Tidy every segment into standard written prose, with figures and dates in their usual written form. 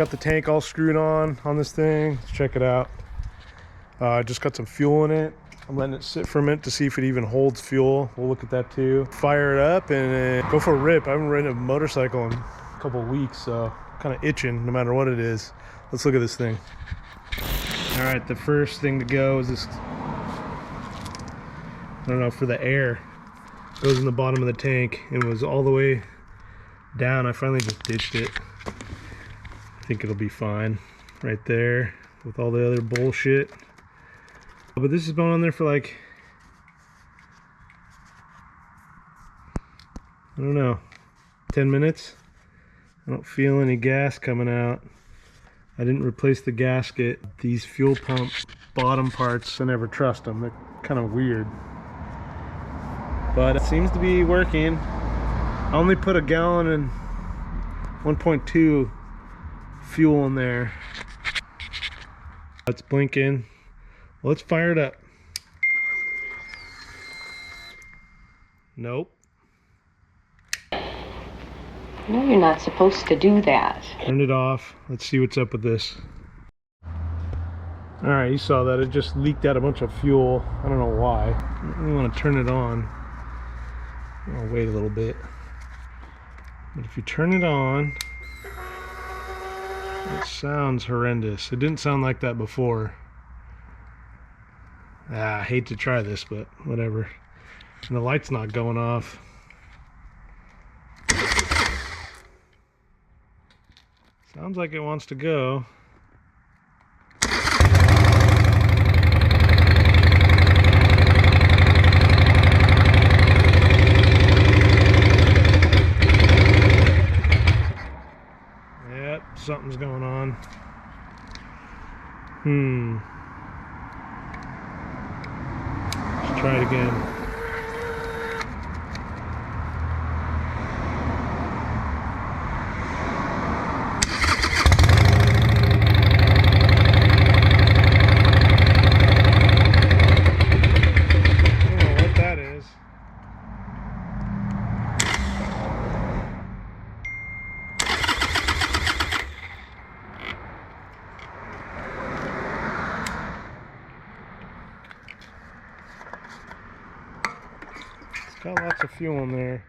got the tank all screwed on this thing. Let's check it out. I just got some fuel in it. I'm letting it sit for a minute to see if it even holds fuel. We'll look at that too. Fire it up and go for a rip. I haven't ridden a motorcycle in a couple of weeks, so kind of itching no matter what it is. Let's look at this thing. All right, the first thing to go is this, I don't know, for the air. It goes in the bottom of the tank and was all the way down. I finally just ditched it. I think it'll be fine right there with all the other bullshit. But this has been on there for like, I don't know, 10 minutes. I don't feel any gas coming out. I didn't replace the gasket. These fuel pump bottom parts, I never trust them. They're kind of weird. But it seems to be working. I only put a gallon and 1.2 fuel in there. It's blinking. Let's fire it up. Nope. No, you're not supposed to do that. Turn it off. Let's see what's up with this. All right, you saw that. It just leaked out a bunch of fuel. I don't know why. I don't want to turn it on. I'll wait a little bit. But if you turn it on, it sounds horrendous. It didn't sound like that before. I hate to try this, but whatever. And the light's not going off. Sounds like it wants to go. Yep, something's going on. Let's try it again. Got lots of fuel in there.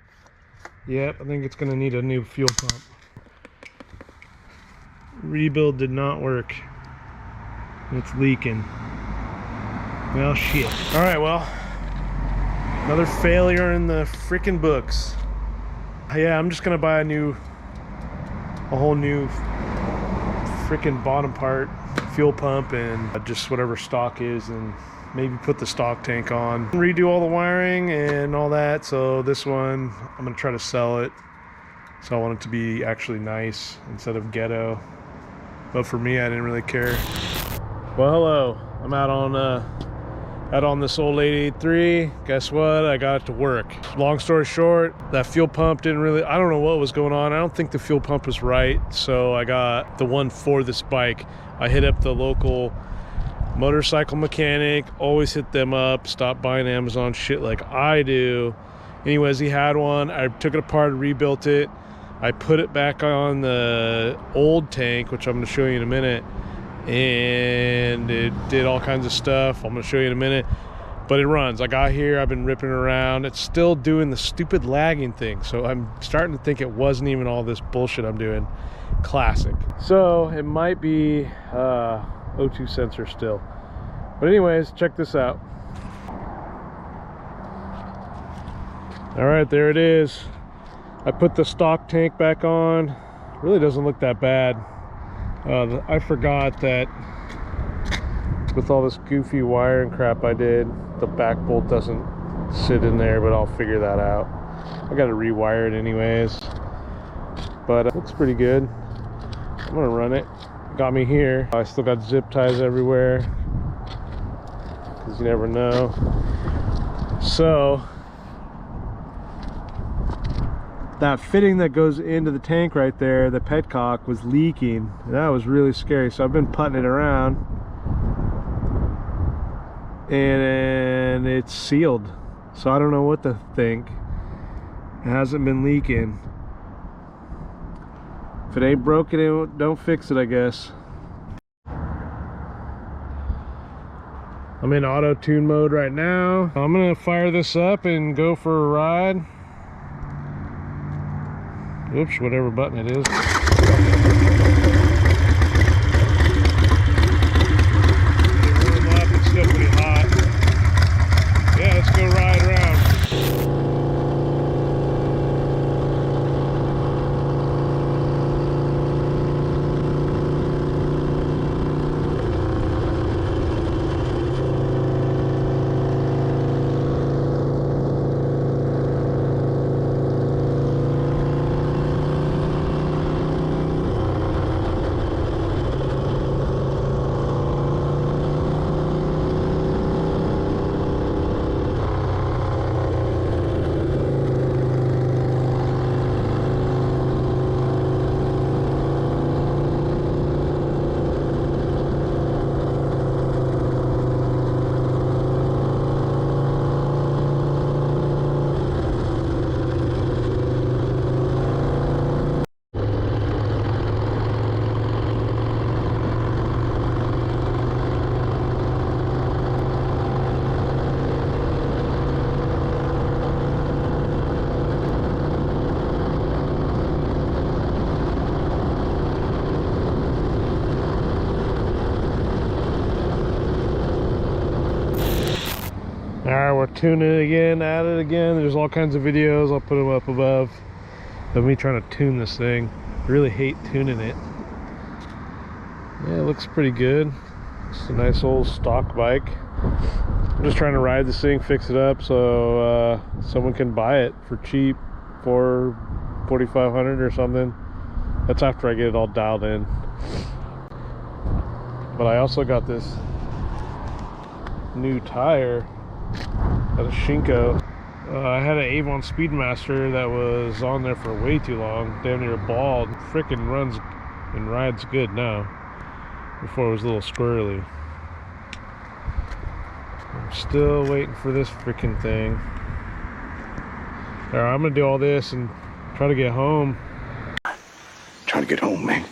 Yep, I think it's gonna need a new fuel pump. Rebuild did not work. It's leaking. Well, shit. All right, well, another failure in the freaking books. Yeah, I'm just gonna buy a whole new freaking bottom part fuel pump and just whatever stock is, and maybe put the stock tank on, redo all the wiring and all that. So this one, I'm gonna try to sell it. So I want it to be actually nice instead of ghetto. But for me, I didn't really care. Well, hello. I'm out on this old 883. Guess what? I got it to work. Long story short, that fuel pump didn't really, I don't know what was going on. I don't think the fuel pump was right. So I got the one for this bike. I hit up the local motorcycle mechanic, always hit them up, stop buying Amazon shit like I do. Anyways, he had one. I took it apart, rebuilt it. I put it back on the old tank, which I'm going to show you in a minute, and it did all kinds of stuff. I'm going to show you in a minute, but it runs. I got here, I've been ripping around. It's still doing the stupid lagging thing, so I'm starting to think it wasn't even all this bullshit I'm doing. Classic. So it might be O2 sensor still. But anyways, check this out. All right, there it is. I put the stock tank back on. Really doesn't look that bad. I forgot that with all this goofy wiring crap I did, the back bolt doesn't sit in there, but I'll figure that out. I gotta rewire it anyways. But it looks pretty good. I'm gonna run it. Got me here. I still got zip ties everywhere, because you never know. So that fitting that goes into the tank right there, the petcock, was leaking. That was really scary. So I've been putting it around, and it's sealed. So I don't know what to think. It hasn't been leaking. If it ain't broken, don't fix it, I guess. I'm in auto tune mode right now. I'm gonna fire this up and go for a ride. Oops, whatever button it is. Warm up, it's still pretty hot. Yeah, let's go ride around. Alright, we're tuning it again, at it again. There's all kinds of videos. I'll put them up above of me trying to tune this thing. I really hate tuning it. Yeah, it looks pretty good. It's a nice old stock bike. I'm just trying to ride this thing, fix it up so someone can buy it for cheap for $4,500 or something. That's after I get it all dialed in. But I also got this new tire at a Shinko. I had an Avon Speedmaster that was on there for way too long, damn near bald. Frickin' runs and rides good now. Before it was a little squirrely. I'm still waiting for this frickin' thing. Alright, I'm gonna do all this and try to get home. Trying to get home, man.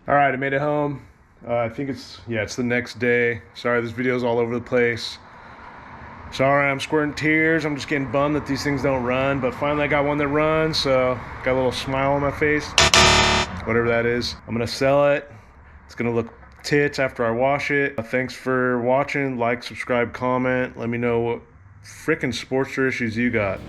Alright, I made it home. I think it's the next day. Sorry, this video's all over the place. Sorry, I'm squirting tears. I'm just getting bummed that these things don't run, but finally I got one that runs, so got a little smile on my face. Whatever that is. I'm gonna sell it. It's gonna look tits after I wash it. Thanks for watching. Like, subscribe, comment. Let me know what frickin' Sportster issues you got.